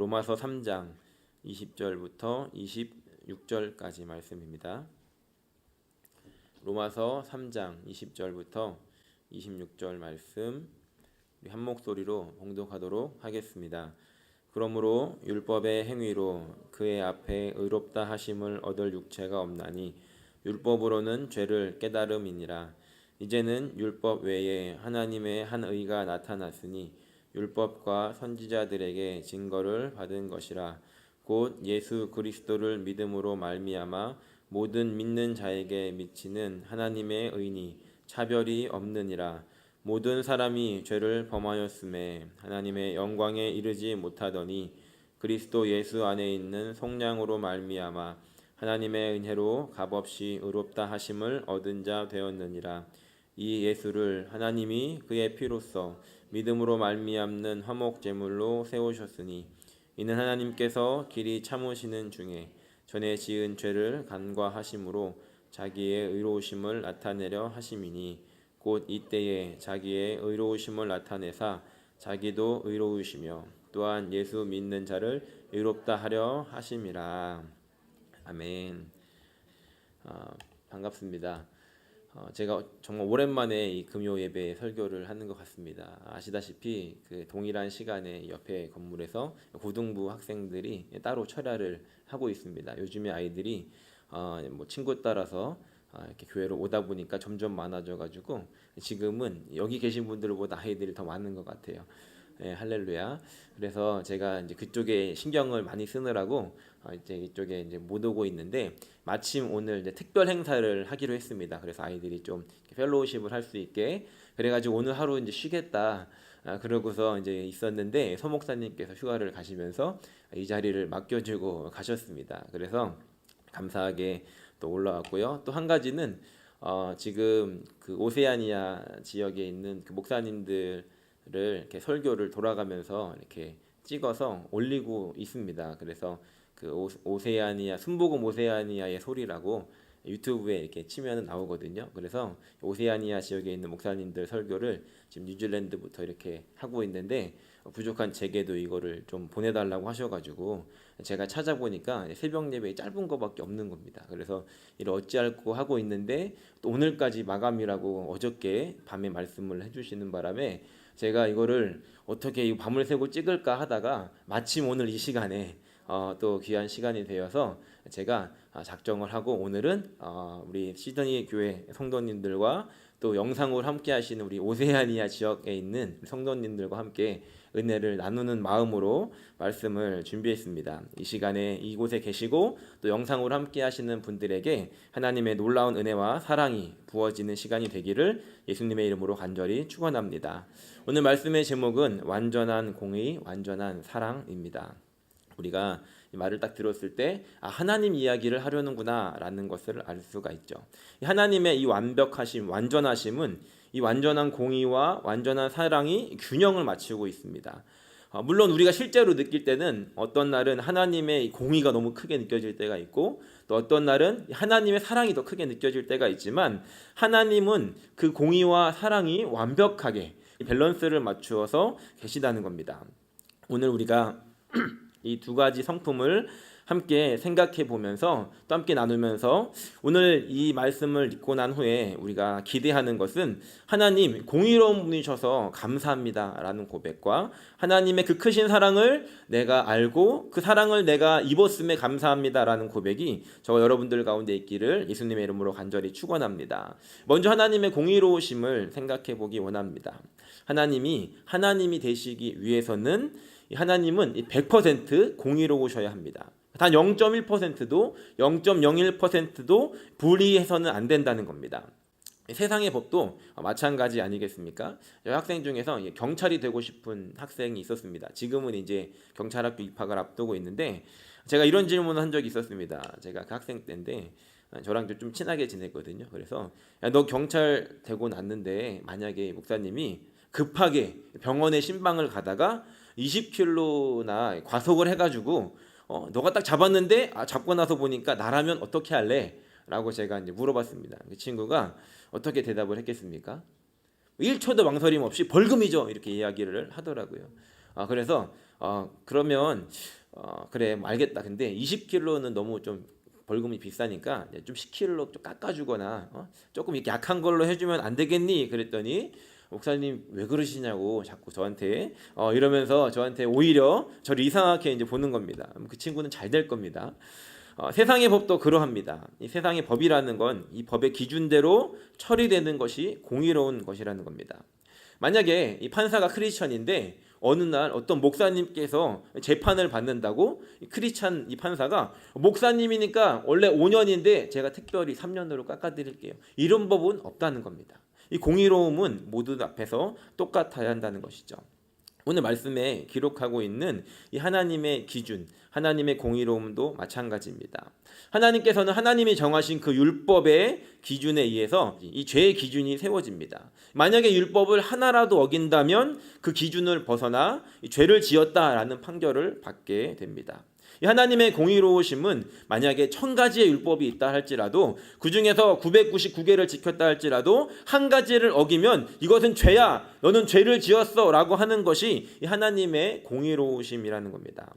로마서 3장 20절부터 26절까지 말씀입니다. 로마서 3장 20절부터 26절 말씀 우리 한 목소리로 봉독하도록 하겠습니다. 그러므로 율법의 행위로 그의 앞에 의롭다 하심을 얻을 육체가 없나니 율법으로는 죄를 깨달음이니라. 이제는 율법 외에 하나님의 한 의가 나타났으니 율법과 선지자들에게 증거를 받은 것이라. 곧 예수 그리스도를 믿음으로 말미암아 모든 믿는 자에게 미치는 하나님의 의니 차별이 없느니라. 모든 사람이 죄를 범하였음에 하나님의 영광에 이르지 못하더니 그리스도 예수 안에 있는 속량으로 말미암아 하나님의 은혜로 값없이 의롭다 하심을 얻은 자 되었느니라. 이 예수를 하나님이 그의 피로써 믿음으로 말미암는 화목 제물로 세우셨으니 이는 하나님께서 길이 참으시는 중에 전에 지은 죄를 간과하심으로 자기의 의로우심을 나타내려 하심이니 곧 이때에 자기의 의로우심을 나타내사 자기도 의로우시며 또한 예수 믿는 자를 의롭다 하려 하심이라. 아멘. 반갑습니다. 제가 정말 오랜만에 이 금요 예배 설교를 하는 것 같습니다. 아시다시피 그 동일한 시간에 옆에 건물에서 고등부 학생들이 따로 철야를 하고 있습니다. 요즘에 아이들이 뭐 친구 따라서 이렇게 교회로 오다 보니까 점점 많아져가지고 지금은 여기 계신 분들보다 아이들이 더 많은 것 같아요. 네, 할렐루야. 그래서 제가 이제 그쪽에 신경을 많이 쓰느라고 이제 이쪽에 이제 못 오고 있는데 마침 오늘 이제 특별 행사를 하기로 했습니다. 그래서 아이들이 좀 펠로우십을 할 수 있게 그래가지고 오늘 하루 이제 쉬겠다. 그러고서 이제 있었는데 서 목사님께서 휴가를 가시면서 이 자리를 맡겨주고 가셨습니다. 그래서 감사하게 또 올라왔고요. 또 한 가지는 지금 그 오세아니아 지역에 있는 그 목사님들 이렇게 설교를 돌아가면서 이렇게 찍어서 올리고 있습니다. 그래서 그 오세아니아 순복음 오세아니아의 소리라고 유튜브에 이렇게 치면은 나오거든요. 그래서 오세아니아 지역에 있는 목사님들 설교를 지금 뉴질랜드부터 이렇게 하고 있는데 부족한 제게도 이거를 좀 보내달라고 하셔가지고 제가 찾아보니까 새벽 예배 짧은 거밖에 없는 겁니다. 그래서 이를 어찌할꼬 하고 있는데 또 오늘까지 마감이라고 어저께 밤에 말씀을 해주시는 바람에 제가 이거를 어떻게 밤을 새고 찍을까 하다가 마침 오늘 이 시간에 또 귀한 시간이 되어서 제가 작정을 하고 오늘은 우리 시드니 교회 성도님들과 또 영상으로 함께 하시는 우리 오세아니아 지역에 있는 성도님들과 함께 은혜를 나누는 마음으로 말씀을 준비했습니다. 이 시간에 이곳에 계시고 또 영상으로 함께 하시는 분들에게 하나님의 놀라운 은혜와 사랑이 부어지는 시간이 되기를 예수님의 이름으로 간절히 축원합니다. 오늘 말씀의 제목은 완전한 공의, 완전한 사랑입니다. 우리가 이 말을 딱 들었을 때 하나님 이야기를 하려는구나 라는 것을 알 수가 있죠. 하나님의 이 완벽하심, 완전하심은 이 완전한 공의와 완전한 사랑이 균형을 맞추고 있습니다. 물론 우리가 실제로 느낄 때는 어떤 날은 하나님의 공의가 너무 크게 느껴질 때가 있고 또 어떤 날은 하나님의 사랑이 더 크게 느껴질 때가 있지만 하나님은 그 공의와 사랑이 완벽하게 밸런스를 맞추어서 계시다는 겁니다. 오늘 우리가 이 두 가지 성품을 함께 생각해 보면서 또 함께 나누면서 오늘 이 말씀을 읽고 난 후에 우리가 기대하는 것은 하나님 공의로운 분이셔서 감사합니다 라는 고백과 하나님의 그 크신 사랑을 내가 알고 그 사랑을 내가 입었음에 감사합니다 라는 고백이 저와 여러분들 가운데 있기를 예수님의 이름으로 간절히 축원합니다. 먼저 하나님의 공의로우심을 생각해 보기 원합니다. 하나님이 되시기 위해서는 하나님은 100% 공의로우셔야 합니다. 단 0.1%도 0.01%도 불의해서는 안 된다는 겁니다. 세상의 법도 마찬가지 아니겠습니까? 학생 중에서 경찰이 되고 싶은 학생이 있었습니다. 지금은 이제 경찰학교 입학을 앞두고 있는데 제가 이런 질문을 한 적이 있었습니다. 제가 그 학생 때인데 저랑 좀 친하게 지냈거든요. 그래서 너 경찰 되고 났는데 만약에 목사님이 급하게 병원에 신방을 가다가 20km나 과속을 해가지고 너가 딱 잡았는데 잡고 나서 보니까 나라면 어떻게 할래? 라고 제가 이제 물어봤습니다. 그 친구가 어떻게 대답을 했겠습니까? 1초도 망설임 없이 벌금이죠 이렇게 이야기를 하더라고요. 그래서 그러면 그래 뭐 알겠다. 근데 20kg는 너무 좀 벌금이 비싸니까 좀 10kg로 좀 깎아주거나 조금 이렇게 약한 걸로 해주면 안 되겠니? 그랬더니 목사님 왜 그러시냐고 자꾸 저한테 이러면서 저한테 오히려 저를 이상하게 이제 보는 겁니다. 그 친구는 잘 될 겁니다. 세상의 법도 그러합니다. 이 세상의 법이라는 건 이 법의 기준대로 처리되는 것이 공의로운 것이라는 겁니다. 만약에 이 판사가 크리스천인데 어느 날 어떤 목사님께서 재판을 받는다고 크리스천 이 판사가 목사님이니까 원래 5년인데 제가 특별히 3년으로 깎아드릴게요. 이런 법은 없다는 겁니다. 이 공의로움은 모두 앞에서 똑같아야 한다는 것이죠. 오늘 말씀에 기록하고 있는 이 하나님의 기준, 하나님의 공의로움도 마찬가지입니다. 하나님께서는 하나님이 정하신 그 율법의 기준에 의해서 이 죄의 기준이 세워집니다. 만약에 율법을 하나라도 어긴다면 그 기준을 벗어나 죄를 지었다라는 판결을 받게 됩니다. 이 하나님의 공의로우심은 만약에 1000가지의 율법이 있다 할지라도 그 중에서 999개를 지켰다 할지라도 한 가지를 어기면 이것은 죄야, 너는 죄를 지었어 라고 하는 것이 이 하나님의 공의로우심이라는 겁니다.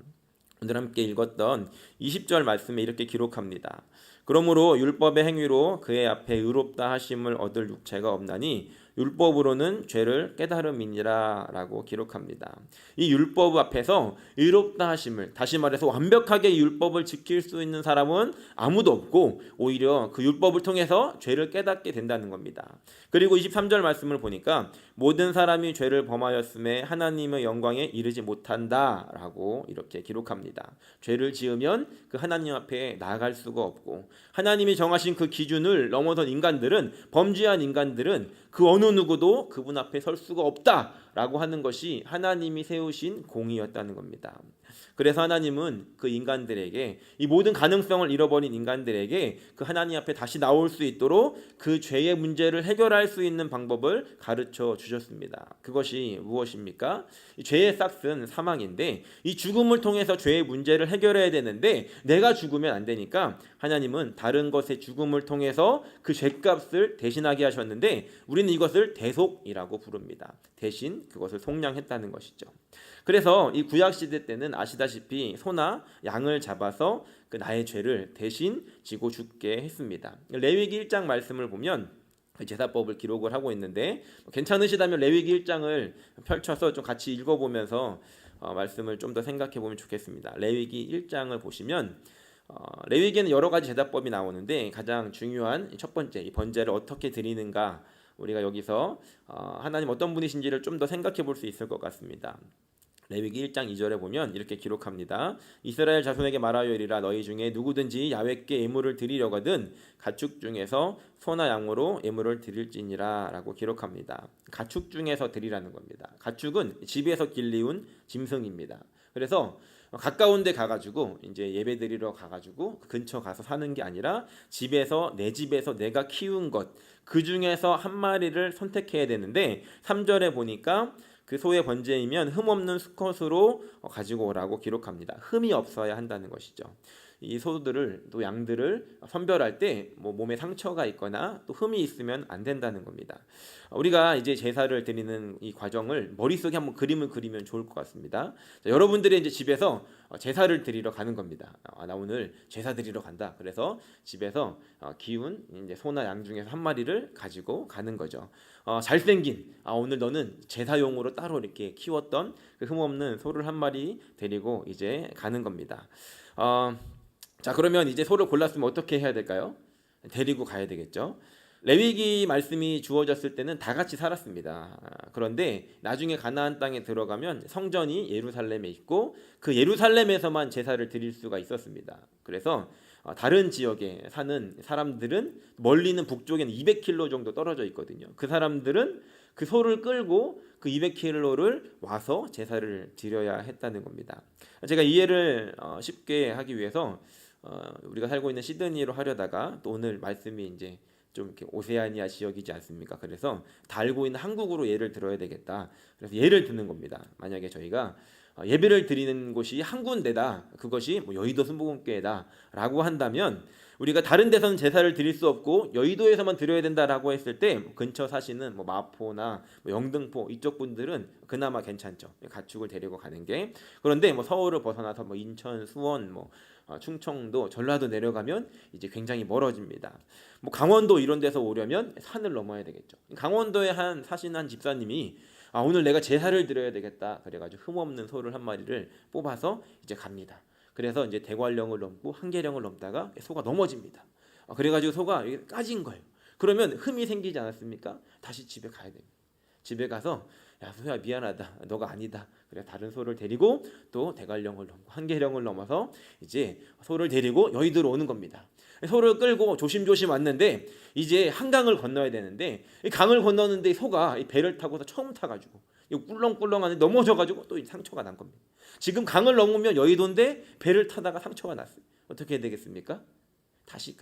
오늘 함께 읽었던 20절 말씀에 이렇게 기록합니다. 그러므로 율법의 행위로 그의 앞에 의롭다 하심을 얻을 육체가 없나니 율법으로는 죄를 깨달음이니라 라고 기록합니다. 이 율법 앞에서 의롭다 하심을, 다시 말해서 완벽하게 율법을 지킬 수 있는 사람은 아무도 없고 오히려 그 율법을 통해서 죄를 깨닫게 된다는 겁니다. 그리고 23절 말씀을 보니까 모든 사람이 죄를 범하였음에 하나님의 영광에 이르지 못한다 라고 이렇게 기록합니다. 죄를 지으면 그 하나님 앞에 나아갈 수가 없고 하나님이 정하신 그 기준을 넘어선 인간들은, 범죄한 인간들은 그 어느 누구도 그분 앞에 설 수가 없다라고 하는 것이 하나님이 세우신 공의였다는 겁니다. 그래서 하나님은 그 인간들에게, 이 모든 가능성을 잃어버린 인간들에게 그 하나님 앞에 다시 나올 수 있도록 그 죄의 문제를 해결할 수 있는 방법을 가르쳐 주셨습니다. 그것이 무엇입니까? 이 죄의 싹은 사망인데 이 죽음을 통해서 죄의 문제를 해결해야 되는데 내가 죽으면 안 되니까 하나님은 다른 것의 죽음을 통해서 그 죄값을 대신하게 하셨는데 우리는 이것을 대속이라고 부릅니다. 대신 그것을 속량했다는 것이죠. 그래서 이 구약시대 때는 아시다시피 소나 양을 잡아서 그 나의 죄를 대신 지고 죽게 했습니다. 레위기 1장 말씀을 보면 제사법을 기록을 하고 있는데 괜찮으시다면 레위기 1장을 펼쳐서 좀 같이 읽어보면서 말씀을 좀 더 생각해 보면 좋겠습니다. 레위기 1장을 보시면 레위기에는 여러 가지 제사법이 나오는데 가장 중요한 첫 번째 이 번제를 어떻게 드리는가, 우리가 여기서 하나님 어떤 분이신지를 좀 더 생각해 볼 수 있을 것 같습니다. 레위기 1장 2절에 보면 이렇게 기록합니다. 이스라엘 자손에게 말하여 이르라 너희 중에 누구든지 야훼께 예물을 드리려거든 가축 중에서 소나 양으로 예물을 드릴지니라 라고 기록합니다. 가축 중에서 드리라는 겁니다. 가축은 집에서 길리운 짐승입니다. 그래서 가까운 데 가가지고 이제 예배 드리러 가가지고 그 근처 가서 사는 게 아니라 집에서, 내 집에서 내가 키운 것 그 중에서 한 마리를 선택해야 되는데 3절에 보니까 그 소의 번제이면 흠없는 수컷으로 가지고 오라고 기록합니다. 흠이 없어야 한다는 것이죠. 이 소들을 또 양들을 선별할 때 몸에 상처가 있거나 또 흠이 있으면 안 된다는 겁니다. 우리가 이제 제사를 드리는 이 과정을 머릿속에 한번 그림을 그리면 좋을 것 같습니다. 자, 여러분들이 이제 집에서 제사를 드리러 가는 겁니다. 나 오늘 제사 드리러 간다. 그래서 집에서 기운 이제 소나 양 중에서 한 마리를 가지고 가는 거죠. 잘생긴 오늘 너는 제사용으로 따로 이렇게 키웠던 그 흠없는 소를 한 마리 데리고 이제 가는 겁니다. 자, 그러면 이제 소를 골랐으면 어떻게 해야 될까요? 데리고 가야 되겠죠. 레위기 말씀이 주어졌을 때는 다 같이 살았습니다. 그런데 나중에 가나안 땅에 들어가면 성전이 예루살렘에 있고 그 예루살렘에서만 제사를 드릴 수가 있었습니다. 그래서 다른 지역에 사는 사람들은 멀리는 북쪽에는 200km 정도 떨어져 있거든요. 그 사람들은 그 소를 끌고 그 200km를 와서 제사를 드려야 했다는 겁니다. 제가 이해를 쉽게 하기 위해서 우리가 살고 있는 시드니로 하려다가 또 오늘 말씀이 이제 좀 이렇게 오세아니아 지역이지 않습니까? 그래서 다 알고 있는 한국으로 예를 들어야 되겠다. 그래서 예를 드는 겁니다. 만약에 저희가 예배를 드리는 곳이 한 군데다, 그것이 뭐 여의도 순복음교회다라고 한다면 우리가 다른 데서는 제사를 드릴 수 없고 여의도에서만 드려야 된다라고 했을 때 근처 사시는 뭐 마포나 뭐 영등포 이쪽 분들은 그나마 괜찮죠. 가축을 데리고 가는 게. 그런데 뭐 서울을 벗어나서 뭐 인천, 수원, 뭐 충청도, 전라도 내려가면 이제 굉장히 멀어집니다. 뭐 강원도 이런 데서 오려면 산을 넘어야 되겠죠. 강원도에 사시는 한 집사님이 오늘 내가 제사를 드려야 되겠다. 그래가지고 흠없는 소를 한 마리를 뽑아서 이제 갑니다. 그래서 이제 대관령을 넘고 한계령을 넘다가 소가 넘어집니다. 그래가지고 소가 까진 거예요. 그러면 흠이 생기지 않았습니까? 다시 집에 가야 됩니다. 집에 가서 야 소야 미안하다, 너가 아니다. 그래 다른 소를 데리고 또 대관령을 넘고 한계령을 넘어서 이제 소를 데리고 여의도로 오는 겁니다. 소를 끌고 조심조심 왔는데 이제 한강을 건너야 되는데 이 강을 건너는데 소가 이 배를 타고서 처음 타가지고 꿀렁꿀렁하는데 넘어져가지고 또 상처가 난 겁니다. 지금 강을 넘으면 여의도인데 배를 타다가 상처가 났어요. 어떻게 해야 되겠습니까? 다시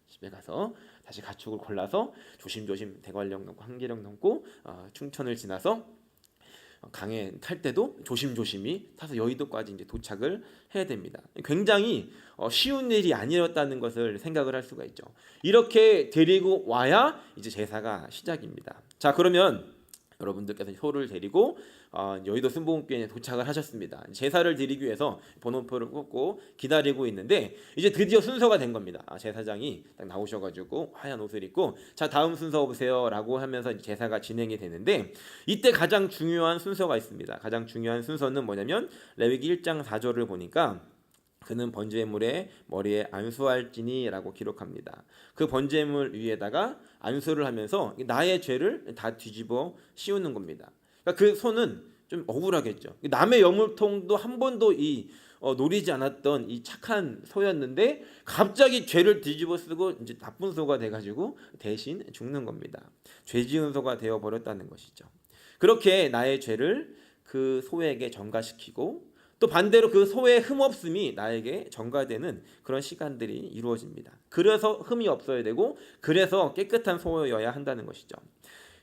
집에 가서 다시 가축을 골라서 조심조심 대관령 넘고 한계령 넘고 충천을 지나서 강에 탈 때도 조심조심히 타서 여의도까지 이제 도착을 해야 됩니다. 굉장히 쉬운 일이 아니었다는 것을 생각을 할 수가 있죠. 이렇게 데리고 와야 이제 제사가 시작입니다. 자, 그러면 여러분들께서 소를 데리고 여의도 순복음교회에 도착을 하셨습니다. 제사를 드리기 위해서 번호표를 꽂고 기다리고 있는데 이제 드디어 순서가 된 겁니다. 제사장이 딱 나오셔가지고 하얀 옷을 입고 자 다음 순서 보세요라고 하면서 제사가 진행이 되는데 이때 가장 중요한 순서가 있습니다. 가장 중요한 순서는 뭐냐면 레위기 1장 4절을 보니까 그는 번제물의 머리에 안수할지니라고 기록합니다. 그 번제물 위에다가 안수를 하면서 나의 죄를 다 뒤집어 씌우는 겁니다. 그러니까 그 소는 좀 억울하겠죠. 남의 여물통도 한 번도 노리지 않았던 이 착한 소였는데 갑자기 죄를 뒤집어 쓰고 이제 나쁜 소가 돼가지고 대신 죽는 겁니다. 죄 지은 소가 되어 버렸다는 것이죠. 그렇게 나의 죄를 그 소에게 전가시키고 또 반대로 그 소의 흠없음이 나에게 전가되는 그런 시간들이 이루어집니다. 그래서 흠이 없어야 되고 그래서 깨끗한 소여야 한다는 것이죠.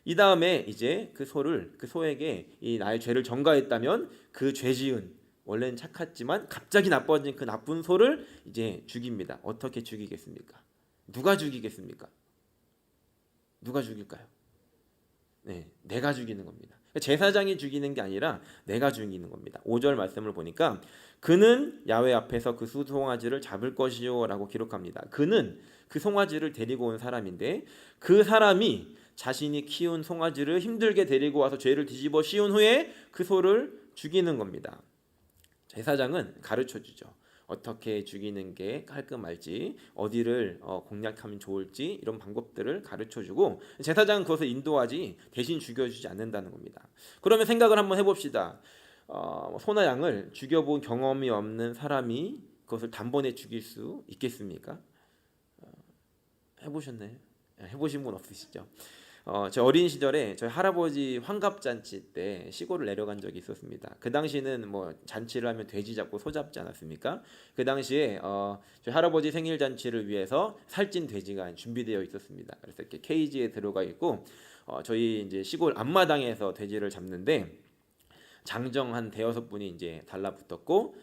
이 다음에 이제 그 소에게 이 나의 죄를 전가했다면 그 죄지은 원래는 착했지만 갑자기 나빠진 그 나쁜 소를 이제 죽입니다. 어떻게 죽이겠습니까? 누가 죽이겠습니까? 누가 죽일까요? 네, 내가 죽이는 겁니다. 제사장이 죽이는 게 아니라 내가 죽이는 겁니다. 5절 말씀을 보니까 그는 야훼 앞에서 그 수송아지를 잡을 것이요 라고 기록합니다. 그는 그 송아지를 데리고 온 사람인데 그 사람이 자신이 키운 송아지를 힘들게 데리고 와서 죄를 뒤집어 씌운 후에 그 소를 죽이는 겁니다. 제사장은 가르쳐 주죠. 어떻게 죽이는 게 깔끔할지, 어디를 공략하면 좋을지 이런 방법들을 가르쳐주고 제사장은 그것을 인도하지 대신 죽여주지 않는다는 겁니다. 그러면 생각을 한번 해봅시다. 소나 양을 죽여본 경험이 없는 사람이 그것을 단번에 죽일 수 있겠습니까? 해보셨나요? 해보신 분 없으시죠? 제 어린 시절에 저희 할아버지 환갑잔치 때 시골을 내려간 적이 있었습니다. 그 당시는 뭐 잔치를 하면 돼지 잡고 소 잡지 않았습니까? 그 당시에 저희 할아버지 생일 잔치를 위해서 살찐 돼지가 준비되어 있었습니다. 그래서 이렇게 케이지에 들어가 있고 저희 이제 시골 앞마당에서 돼지를 잡는데 장정 한 대여섯 분이 이제 달라붙었고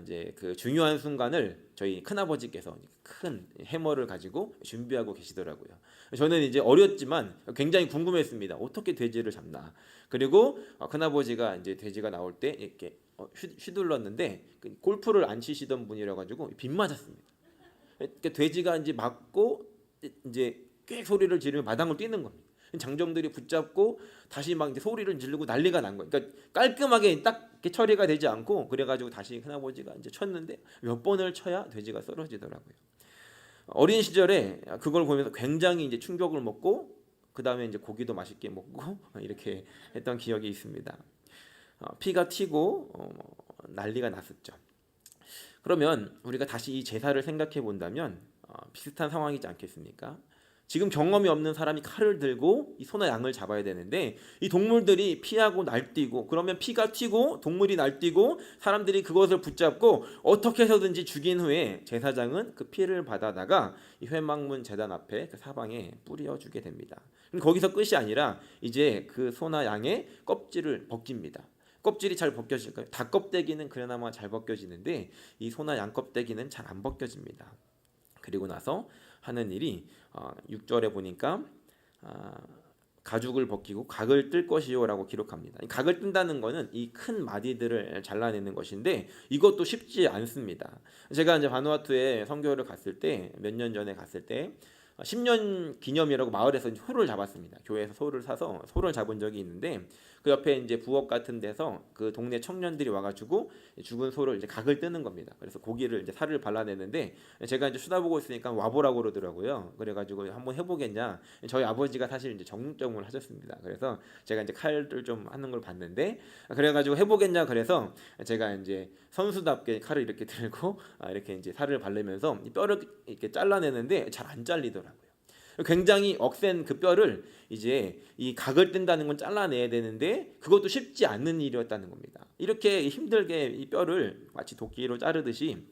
이제 그 중요한 순간을 저희 큰아버지께서 큰 해머를 가지고 준비하고 계시더라고요. 저는 이제 어렸지만 굉장히 궁금했습니다. 어떻게 돼지를 잡나. 그리고 큰아버지가 이제 돼지가 나올 때 이렇게 휘둘렀는데 골프를 안 치시던 분이라 가지고 빗 맞았습니다. 그러니까 돼지가 이제 맞고 이제 꽤 소리를 지르며 마당을 뛰는 겁니다. 장정들이 붙잡고 다시 막 이제 소리를 지르고 난리가 난 거예요. 그러니까 깔끔하게 딱 이렇게 처리가 되지 않고 그래가지고 다시 큰아버지가 이제 쳤는데 몇 번을 쳐야 돼지가 쓰러지더라고요. 어린 시절에 그걸 보면서 굉장히 이제 충격을 먹고 그 다음에 이제 고기도 맛있게 먹고 이렇게 했던 기억이 있습니다. 피가 튀고 난리가 났었죠. 그러면 우리가 다시 이 제사를 생각해 본다면 비슷한 상황이지 않겠습니까? 지금 경험이 없는 사람이 칼을 들고 이 소나 양을 잡아야 되는데 이 동물들이 피하고 날뛰고 그러면 피가 튀고 동물이 날뛰고 사람들이 그것을 붙잡고 어떻게 해서든지 죽인 후에 제사장은 그 피를 받아다가 이 회막문 제단 앞에 그 사방에 뿌려주게 됩니다. 그럼 거기서 끝이 아니라 이제 그 소나 양의 껍질을 벗깁니다. 껍질이 잘 벗겨질까요? 닭 껍데기는 그나마 잘 벗겨지는데 이 소나 양 껍데기는 잘 안 벗겨집니다. 그리고 나서 하는 일이 6절에 보니까 가죽을 벗기고 각을 뜰 것이요라고 기록합니다. 이 각을 뜬다는 것은 이 큰 마디들을 잘라내는 것인데 이것도 쉽지 않습니다. 제가 이제 바누아투에 선교를 갔을 때 몇 년 전에 갔을 때 10년 기념이라고 마을에서 소를 잡았습니다. 교회에서 소를 사서 소를 잡은 적이 있는데 그 옆에 이제 부엌 같은 데서 그 동네 청년들이 와가지고 죽은 소를 이제 각을 뜨는 겁니다. 그래서 고기를 이제 살을 발라내는데 제가 이제 쳐다보고 있으니까 와보라고 그러더라고요. 그래가지고 한번 해보겠냐. 저희 아버지가 사실 이제 정육점을 하셨습니다. 그래서 제가 이제 칼을 좀 하는 걸 봤는데 그래가지고 해보겠냐. 그래서 제가 이제 선수답게 칼을 이렇게 들고 이렇게 이제 살을 바르면서 이 뼈를 이렇게 잘라내는데 잘 안 잘리더라고요. 굉장히 억센 그 뼈를 이제 이 각을 뜬다는 건 잘라내야 되는데 그것도 쉽지 않는 일이었다는 겁니다. 이렇게 힘들게 이 뼈를 마치 도끼로 자르듯이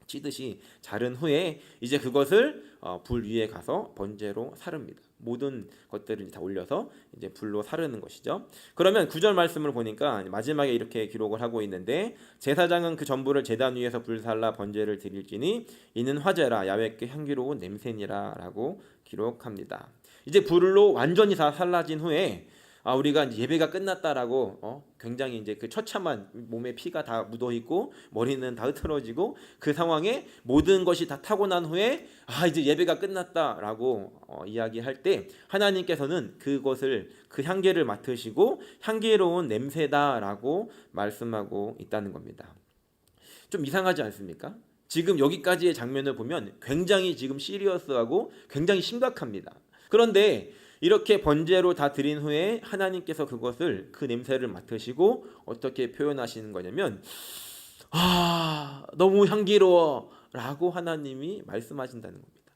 치듯이 자른 후에 이제 그것을 불 위에 가서 번제로 사릅니다. 모든 것들을 다 올려서 이제 불로 사르는 것이죠. 그러면 9절 말씀을 보니까 마지막에 이렇게 기록을 하고 있는데 제사장은 그 전부를 제단 위에서 불살라 번제를 드릴지니 이는 화제라 야훼께 향기로운 냄새니라라고 기록합니다. 이제 불로 완전히 다 살라진 후에 우리가 이제 예배가 끝났다라고 굉장히 이제 그 처참한 몸에 피가 다 묻어 있고 머리는 다 흐트러지고 그 상황에 모든 것이 다 타고 난 후에 이제 예배가 끝났다라고 이야기할 때 하나님께서는 그것을 그 향기를 맡으시고 향기로운 냄새다라고 말씀하고 있다는 겁니다. 좀 이상하지 않습니까? 지금 여기까지의 장면을 보면 굉장히 지금 시리어스하고 굉장히 심각합니다. 그런데 이렇게 번제로 다 드린 후에 하나님께서 그것을 그 냄새를 맡으시고 어떻게 표현하시는 거냐면 너무 향기로워 라고 하나님이 말씀하신다는 겁니다.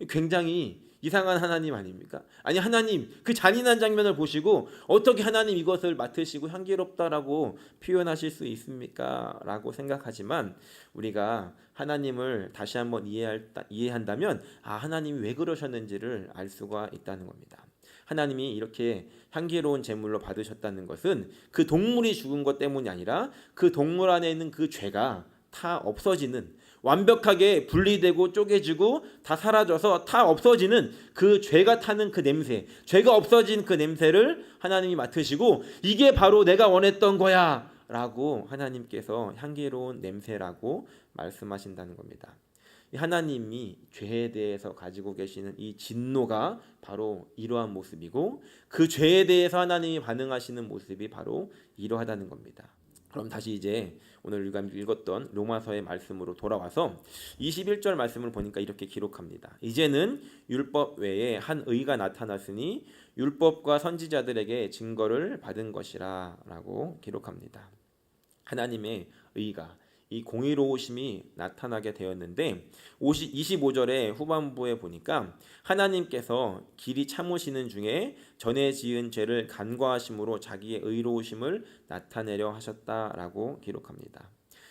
굉장히 이상한 하나님 아닙니까? 아니 하나님 그 잔인한 장면을 보시고 어떻게 하나님 이것을 맡으시고 향기롭다라고 표현하실 수 있습니까? 라고 생각하지만 우리가 하나님을 다시 한번 이해한다면 하나님이 왜 그러셨는지를 알 수가 있다는 겁니다. 하나님이 이렇게 향기로운 제물로 받으셨다는 것은 그 동물이 죽은 것 때문이 아니라 그 동물 안에 있는 그 죄가 다 없어지는 완벽하게 분리되고 쪼개지고 다 사라져서 다 없어지는 그 죄가 타는 그 냄새, 죄가 없어진 그 냄새를 하나님이 맡으시고 이게 바로 내가 원했던 거야 라고 하나님께서 향기로운 냄새라고 말씀하신다는 겁니다. 하나님이 죄에 대해서 가지고 계시는 이 진노가 바로 이러한 모습이고 그 죄에 대해서 하나님이 반응하시는 모습이 바로 이러하다는 겁니다. 그럼 다시 이제 오늘 우리가 읽었던 로마서의 말씀으로 돌아와서 21절 말씀을 보니까 이렇게 기록합니다. 이제는 율법 외에 한 의가 나타났으니 율법과 선지자들에게 증거를 받은 것이라 라고 기록합니다. 하나님의 의가 이 공의로우심이 나타나게 되었는데 25절의 후반부에 보니까 하나님께서 길이 참으시는 중에 전에 지은 죄를 간과하심으로 자기의 의로우심을 나타내려 하셨다라고 기록합니다.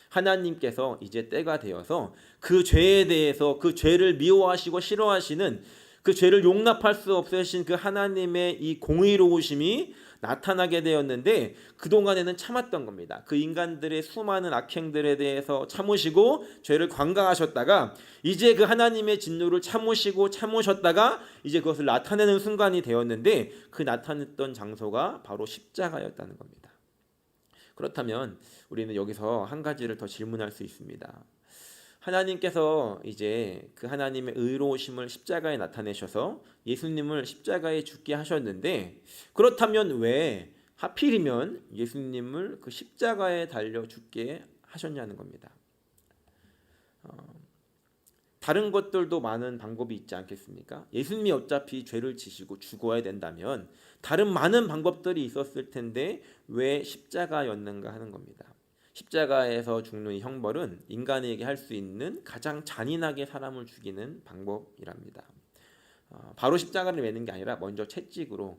하나님께서 이제 때가 되어서 그 죄에 대해서 그 죄를 미워하시고 싫어하시는 그 죄를 용납할 수 없으신 그 하나님의 이 공의로우심이 나타나게 되었는데 그동안에는 참았던 겁니다. 그 인간들의 수많은 악행들에 대해서 참으시고 죄를 관가하셨다가 이제 그 하나님의 진노를 참으셨다가 이제 그것을 나타내는 순간이 되었는데 그 나타냈던 장소가 바로 십자가였다는 겁니다. 그렇다면 우리는 여기서 한 가지를 더 질문할 수 있습니다. 하나님께서 이제 그 하나님의 의로우심을 십자가에 나타내셔서 예수님을 십자가에 죽게 하셨는데 그렇다면 왜 하필이면 예수님을 그 십자가에 달려 죽게 하셨냐는 겁니다. 다른 것들도 많은 방법이 있지 않겠습니까? 예수님이 어차피 죄를 지시고 죽어야 된다면 다른 많은 방법들이 있었을 텐데 왜 십자가였는가 하는 겁니다. 십자가에서 죽는 이 형벌은 인간에게 할 수 있는 가장 잔인하게 사람을 죽이는 방법이랍니다. 바로 십자가를 매는 게 아니라 먼저 채찍으로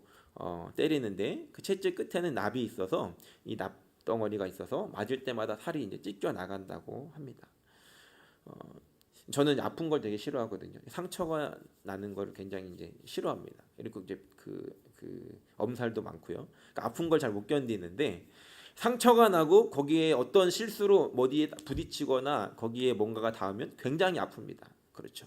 때리는데 그 채찍 끝에는 납이 있어서 이 납덩어리가 있어서 맞을 때마다 살이 이제 찢겨 나간다고 합니다. 저는 아픈 걸 되게 싫어하거든요. 상처가 나는 걸 굉장히 이제 싫어합니다. 그리고 이제 그 엄살도 많고요. 그러니까 아픈 걸 잘 못 견디는데 상처가 나고 거기에 어떤 실수로 어디에 부딪히거나 거기에 뭔가가 닿으면 굉장히 아픕니다. 그렇죠.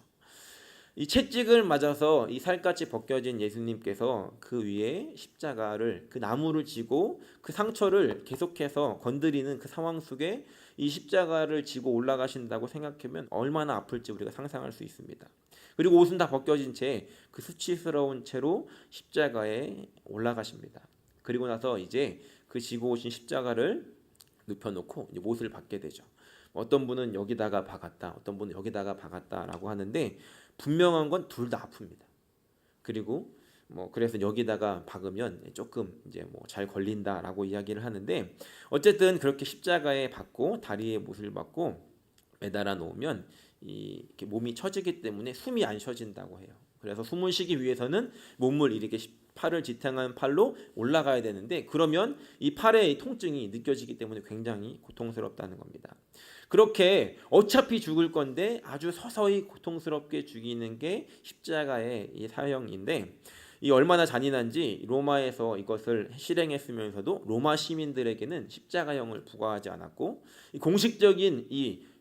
이 채찍을 맞아서 이 살갗이 벗겨진 예수님께서 그 위에 십자가를 그 나무를 지고 그 상처를 계속해서 건드리는 그 상황 속에 이 십자가를 지고 올라가신다고 생각하면 얼마나 아플지 우리가 상상할 수 있습니다. 그리고 옷은 다 벗겨진 채 그 수치스러운 채로 십자가에 올라가십니다. 그리고 나서 이제 그 지고 오신 십자가를 눕혀놓고 이제 못을 받게 되죠. 어떤 분은 여기다가 박았다, 어떤 분은 여기다가 박았다라고 하는데 분명한 건 둘 다 아픕니다. 그리고 그래서 여기다가 박으면 조금 이제 잘 걸린다라고 이야기를 하는데 어쨌든 그렇게 십자가에 박고 다리에 못을 박고 매달아 놓으면 이렇게 몸이 처지기 때문에 숨이 안 쉬어진다고 해요. 그래서 숨을 쉬기 위해서는 몸을 이렇게 팔을 지탱한 팔로 올라가야 되는데 그러면 이 팔의 통증이 느껴지기 때문에 굉장히 고통스럽다는 겁니다. 그렇게 어차피 죽을 건데 아주 서서히 고통스럽게 죽이는 게 십자가의 이 사형인데 이 얼마나 잔인한지 로마에서 이것을 실행했으면서도 로마 시민들에게는 십자가형을 부과하지 않았고 공식적인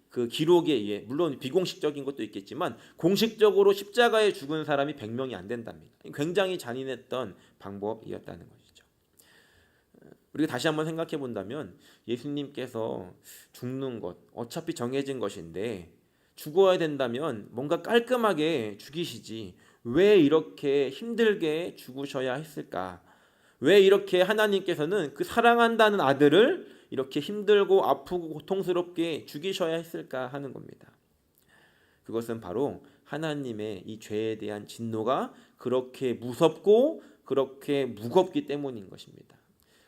그 기록에 의해 물론 비공식적인 것도 있겠지만 공식적으로 십자가에 죽은 사람이 100명이 안 된답니다. 굉장히 잔인했던 방법이었다는 것이죠. 우리가 다시 한번 생각해 본다면 예수님께서 죽는 것 어차피 정해진 것인데 죽어야 된다면 뭔가 깔끔하게 죽이시지 왜 이렇게 힘들게 죽으셔야 했을까? 왜 이렇게 하나님께서는 그 사랑한다는 아들을 이렇게 힘들고 아프고 고통스럽게 죽이셔야 했을까 하는 겁니다. 그것은 바로 하나님의 이 죄에 대한 진노가 그렇게 무섭고 그렇게 무겁기 때문인 것입니다.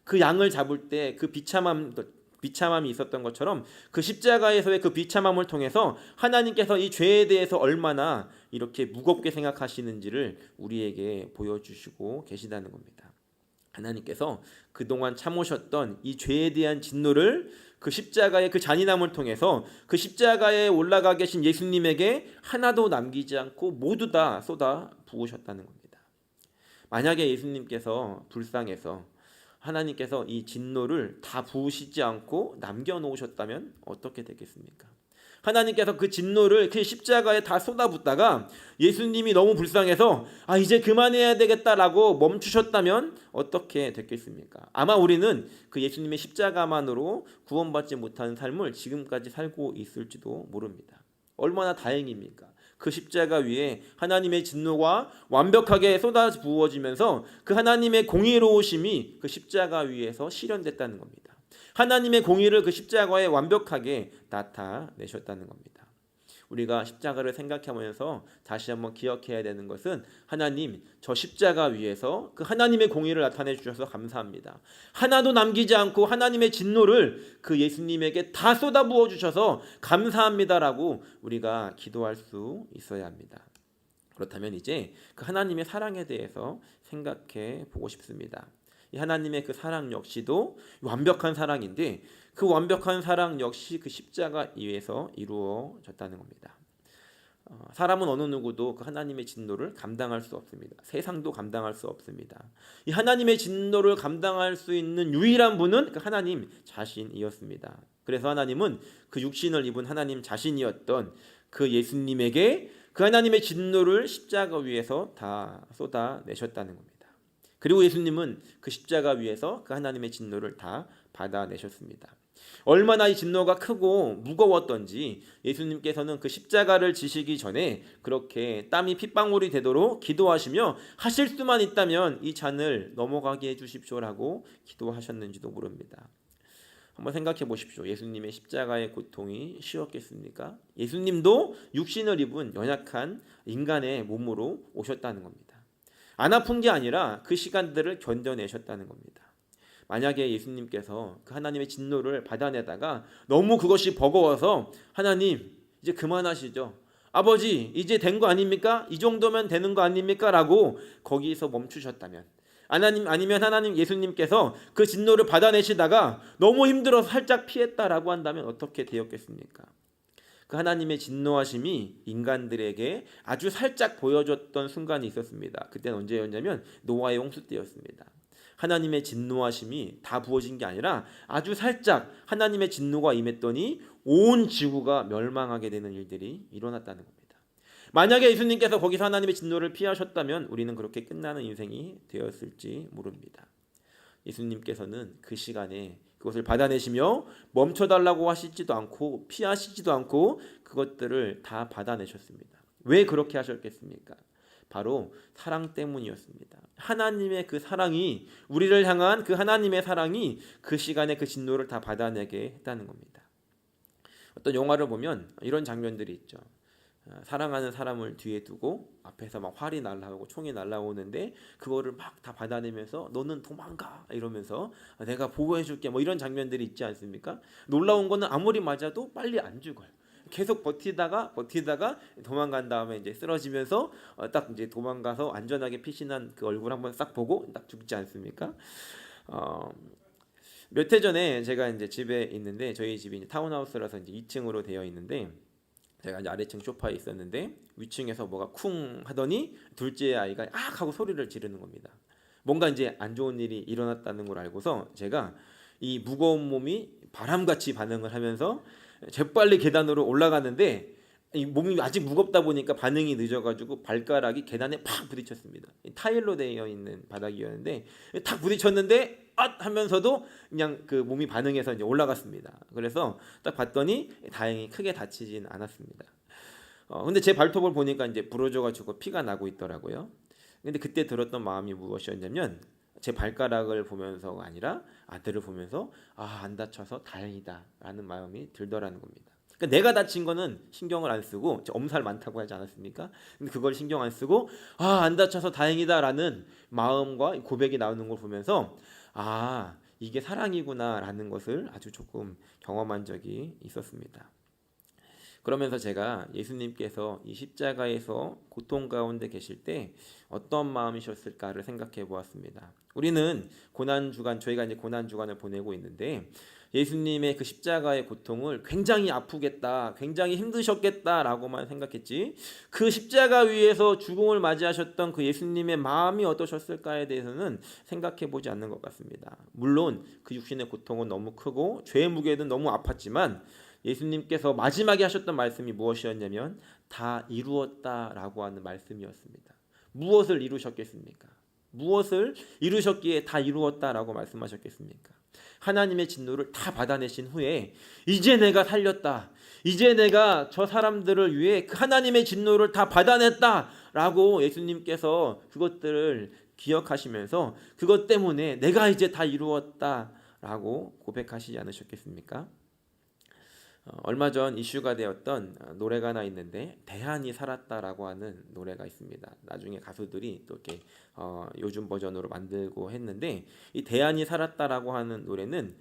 그 양을 잡을 때 그 비참함이 있었던 것처럼 그 십자가에서의 그 비참함을 통해서 하나님께서 이 죄에 대해서 얼마나 이렇게 무겁게 생각하시는지를 우리에게 보여주시고 계시다는 겁니다. 하나님께서 그동안 참으셨던 이 죄에 대한 진노를 그 십자가의 그 잔인함을 통해서 그 십자가에 올라가 계신 예수님에게 하나도 남기지 않고 모두 다 쏟아 부으셨다는 겁니다. 만약에 예수님께서 불쌍해서 하나님께서 이 진노를 다 부으시지 않고 남겨놓으셨다면 어떻게 되겠습니까? 하나님께서 그 진노를 그 십자가에 다 쏟아붓다가 예수님이 너무 불쌍해서 이제 그만해야 되겠다라고 멈추셨다면 어떻게 됐겠습니까? 아마 우리는 그 예수님의 십자가만으로 구원받지 못한 삶을 지금까지 살고 있을지도 모릅니다. 얼마나 다행입니까? 그 십자가 위에 하나님의 진노가 완벽하게 쏟아 부어지면서 그 하나님의 공의로우심이 그 십자가 위에서 실현됐다는 겁니다. 하나님의 공의를 그 십자가에 완벽하게 나타내셨다는 겁니다. 우리가 십자가를 생각하면서 다시 한번 기억해야 되는 것은 하나님 저 십자가 위에서 그 하나님의 공의를 나타내 주셔서 감사합니다. 하나도 남기지 않고 하나님의 진노를 그 예수님에게 다 쏟아부어 주셔서 감사합니다라고 우리가 기도할 수 있어야 합니다. 그렇다면 이제 그 하나님의 사랑에 대해서 생각해 보고 싶습니다. 이 하나님의 그 사랑 역시도 완벽한 사랑인데 그 완벽한 사랑 역시 그 십자가 위에서 이루어졌다는 겁니다. 사람은 어느 누구도 그 하나님의 진노를 감당할 수 없습니다. 세상도 감당할 수 없습니다. 이 하나님의 진노를 감당할 수 있는 유일한 분은 그 하나님 자신이었습니다. 그래서 하나님은 그 육신을 입은 하나님 자신이었던 그 예수님에게 그 하나님의 진노를 십자가 위에서 다 쏟아내셨다는 겁니다. 그리고 예수님은 그 십자가 위에서 그 하나님의 진노를 다 받아내셨습니다. 얼마나 이 진노가 크고 무거웠던지 예수님께서는 그 십자가를 지시기 전에 그렇게 땀이 핏방울이 되도록 기도하시며 하실 수만 있다면 이 잔을 넘어가게 해주십시오라고 기도하셨는지도 모릅니다. 한번 생각해 보십시오. 예수님의 십자가의 고통이 쉬웠겠습니까? 예수님도 육신을 입은 연약한 인간의 몸으로 오셨다는 겁니다. 안 아픈 게 아니라 그 시간들을 견뎌내셨다는 겁니다. 만약에 예수님께서 그 하나님의 진노를 받아내다가 너무 그것이 버거워서 하나님 이제 그만하시죠. 아버지 이제 된 거 아닙니까? 이 정도면 되는 거 아닙니까? 라고 거기서 멈추셨다면 아니면 하나님 예수님께서 그 진노를 받아내시다가 너무 힘들어서 살짝 피했다라고 한다면 어떻게 되었겠습니까? 그 하나님의 진노하심이 인간들에게 아주 살짝 보여줬던 순간이 있었습니다. 그때는 언제였냐면 노아의 홍수 때였습니다. 하나님의 진노하심이 다 부어진 게 아니라 아주 살짝 하나님의 진노가 임했더니 온 지구가 멸망하게 되는 일들이 일어났다는 겁니다. 만약에 예수님께서 거기서 하나님의 진노를 피하셨다면 우리는 그렇게 끝나는 인생이 되었을지 모릅니다. 예수님께서는 그 시간에 그것을 받아내시며 멈춰달라고 하시지도 않고 피하시지도 않고 그것들을 다 받아내셨습니다. 왜 그렇게 하셨겠습니까? 바로 사랑 때문이었습니다. 하나님의 그 사랑이, 우리를 향한 그 하나님의 사랑이 그 시간에 그 진노를 다 받아내게 했다는 겁니다. 어떤 영화를 보면 이런 장면들이 있죠. 사랑하는 사람을 뒤에 두고 앞에서 막 활이 날라오고 총이 날라오는데 그거를 막 다 받아내면서 너는 도망가 이러면서 내가 보호해줄게 뭐 이런 장면들이 있지 않습니까? 놀라운 거는 아무리 맞아도 빨리 안 죽어요. 계속 버티다가 도망간 다음에 이제 쓰러지면서 딱 이제 도망가서 안전하게 피신한 그 얼굴 한번 싹 보고 딱 죽지 않습니까? 몇 해 전에 제가 이제 집에 있는데 저희 집이 이제 타운하우스라서 이제 2층으로 되어 있는데 제가 이제 아래층 소파에 있었는데 위층에서 뭐가 쿵 하더니 둘째 아이가 악 하고 소리를 지르는 겁니다. 뭔가 이제 안 좋은 일이 일어났다는 걸 알고서 제가 이 무거운 몸이 바람같이 반응을 하면서 재빨리 계단으로 올라가는데 이 몸이 아직 무겁다 보니까 반응이 늦어가지고 발가락이 계단에 팍 부딪혔습니다. 타일로 되어 있는 바닥이었는데 탁 부딪혔는데 앗 하면서도 그냥 그 몸이 반응해서 이제 올라갔습니다. 그래서 딱 봤더니 다행히 크게 다치진 않았습니다. 근데 제 발톱을 보니까 이제 부러져가지고 피가 나고 있더라고요. 근데 그때 들었던 마음이 무엇이었냐면 제 발가락을 보면서가 아니라 아들을 보면서 안 다쳐서 다행이다라는 마음이 들더라는 겁니다. 그러니까 내가 다친 거는 신경을 안 쓰고 엄살 많다고 하지 않았습니까? 근데 그걸 신경 안 쓰고 안 다쳐서 다행이다라는 마음과 고백이 나오는 걸 보면서 이게 사랑이구나라는 것을 아주 조금 경험한 적이 있었습니다. 그러면서 제가 예수님께서 이 십자가에서 고통 가운데 계실 때 어떤 마음이셨을까를 생각해 보았습니다. 우리는 고난주간, 저희가 이제 고난주간을 보내고 있는데 예수님의 그 십자가의 고통을 굉장히 아프겠다, 굉장히 힘드셨겠다라고만 생각했지 그 십자가 위에서 죽음을 맞이하셨던 그 예수님의 마음이 어떠셨을까에 대해서는 생각해 보지 않는 것 같습니다. 물론 그 육신의 고통은 너무 크고 죄의 무게는 너무 아팠지만 예수님께서 마지막에 하셨던 말씀이 무엇이었냐면 다 이루었다라고 하는 말씀이었습니다. 무엇을 이루셨겠습니까? 무엇을 이루셨기에 다 이루었다라고 말씀하셨겠습니까? 하나님의 진노를 다 받아내신 후에 이제 내가 살렸다. 이제 내가 저 사람들을 위해 그 하나님의 진노를 다 받아냈다라고 예수님께서 그것들을 기억하시면서 그것 때문에 내가 이제 다 이루었다라고 고백하시지 않으셨겠습니까? 얼마 전 이슈가 되었던 노래가 하나 있는데 대한이 살았다라고 하는 노래가 있습니다. 나중에 가수들이 또 이렇게 요즘 버전으로 만들고 했는데 이 대한이 살았다라고 하는 노래는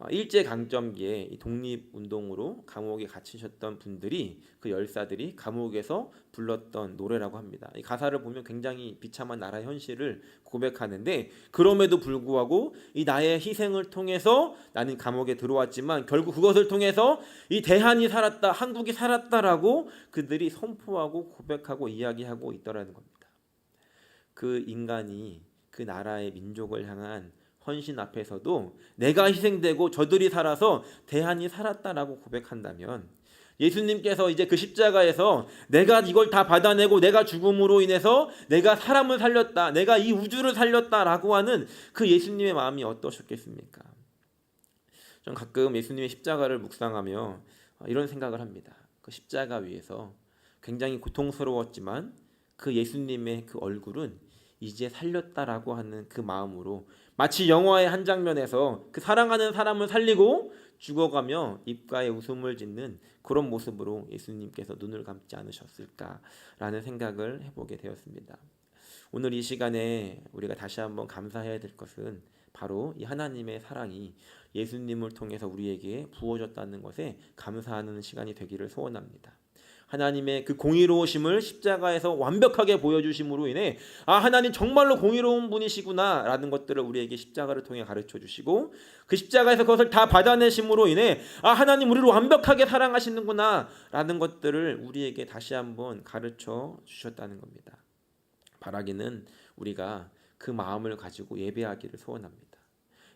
일제 강점기에 이 독립운동으로 감옥에 갇히셨던 분들이 그 열사들이 감옥에서 불렀던 노래라고 합니다. 이 가사를 보면 굉장히 비참한 나라의 현실을 고백하는데 그럼에도 불구하고 이 나의 희생을 통해서 나는 감옥에 들어왔지만 결국 그것을 통해서 이 대한이 살았다, 한국이 살았다라고 그들이 선포하고 고백하고 이야기하고 있더라는 겁니다. 그 인간이 그 나라의 민족을 향한 헌신 앞에서도 내가 희생되고 저들이 살아서 대한이 살았다라고 고백한다면 예수님께서 이제 그 십자가에서 내가 이걸 다 받아내고 내가 죽음으로 인해서 내가 사람을 살렸다, 내가 이 우주를 살렸다라고 하는 그 예수님의 마음이 어떠셨겠습니까? 전 가끔 예수님의 십자가를 묵상하며 이런 생각을 합니다. 그 십자가 위에서 굉장히 고통스러웠지만 그 예수님의 그 얼굴은 이제 살렸다라고 하는 그 마음으로 마치 영화의 한 장면에서 그 사랑하는 사람을 살리고 죽어가며 입가에 웃음을 짓는 그런 모습으로 예수님께서 눈을 감지 않으셨을까라는 생각을 해보게 되었습니다. 오늘 이 시간에 우리가 다시 한번 감사해야 될 것은 바로 이 하나님의 사랑이 예수님을 통해서 우리에게 부어졌다는 것에 감사하는 시간이 되기를 소원합니다. 하나님의 그 공의로우심을 십자가에서 완벽하게 보여주심으로 인해 하나님 정말로 공의로운 분이시구나 라는 것들을 우리에게 십자가를 통해 가르쳐 주시고 그 십자가에서 그것을 다 받아내심으로 인해 하나님 우리를 완벽하게 사랑하시는구나 라는 것들을 우리에게 다시 한번 가르쳐 주셨다는 겁니다. 바라기는 우리가 그 마음을 가지고 예배하기를 소원합니다.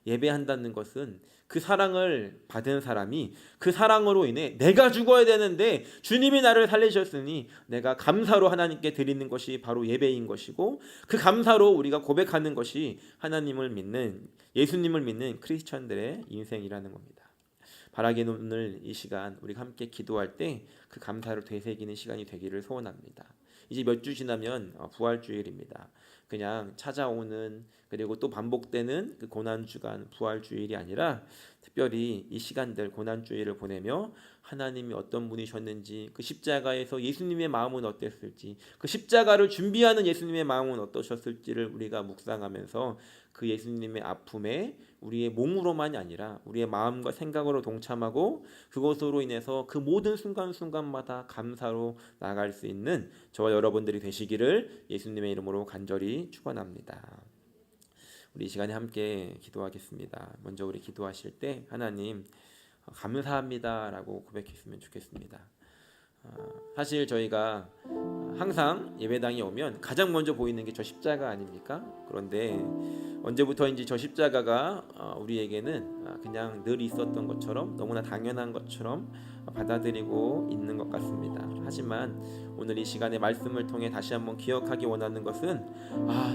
예배한다는 것은 그 사랑을 받은 사람이 그 사랑으로 인해 내가 죽어야 되는데 주님이 나를 살리셨으니 내가 감사로 하나님께 드리는 것이 바로 예배인 것이고, 그 감사로 우리가 고백하는 것이 하나님을 믿는, 예수님을 믿는 크리스천들의 인생이라는 겁니다. 바라기는 오늘 이 시간 우리가 함께 기도할 때 그 감사를 되새기는 시간이 되기를 소원합니다. 이제 몇 주 지나면 부활주일입니다. 그냥 찾아오는, 그리고 또 반복되는 그 고난주간 부활주일이 아니라 특별히 이 시간들, 고난주일을 보내며 하나님이 어떤 분이셨는지, 그 십자가에서 예수님의 마음은 어땠을지, 그 십자가를 준비하는 예수님의 마음은 어떠셨을지를 우리가 묵상하면서 그 예수님의 아픔에 우리의 몸으로만이 아니라 우리의 마음과 생각으로 동참하고 그것으로 인해서 그 모든 순간순간마다 감사로 나아갈 수 있는 저와 여러분들이 되시기를 예수님의 이름으로 간절히 축원합니다. 우리 이 시간에 함께 기도하겠습니다. 먼저 우리 기도하실 때 하나님 감사합니다라고 고백했으면 좋겠습니다. 사실 저희가 항상 예배당에 오면 가장 먼저 보이는 게 저 십자가 아닙니까? 그런데 언제부터인지 저 십자가가 우리에게는 그냥 늘 있었던 것처럼, 너무나 당연한 것처럼 받아들이고 있는 것 같습니다. 하지만 오늘 이 시간의 말씀을 통해 다시 한번 기억하기 원하는 것은,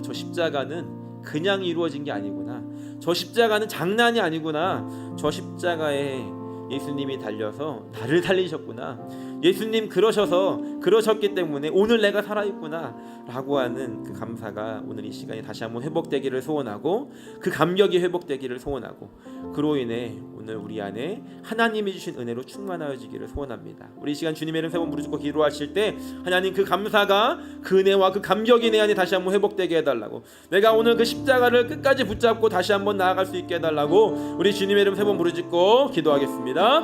저 십자가는 그냥 이루어진 게 아니구나. 저 십자가는 장난이 아니구나. 저 십자가에 예수님이 달려서 나를 살리셨구나. 예수님 그러셨기 때문에 오늘 내가 살아있구나 라고 하는 그 감사가 오늘 이 시간에 다시 한번 회복되기를 소원하고, 그 감격이 회복되기를 소원하고, 그로 인해 오늘 우리 안에 하나님이 주신 은혜로 충만하여지기를 소원합니다. 우리 이 시간 주님의 이름 세 번 부르짖고 기도하실 때 하나님 그 감사가, 그 은혜와 그 감격이 내 안에 다시 한번 회복되게 해달라고, 내가 오늘 그 십자가를 끝까지 붙잡고 다시 한번 나아갈 수 있게 해달라고 우리 주님의 이름 세 번 부르짖고 기도하겠습니다.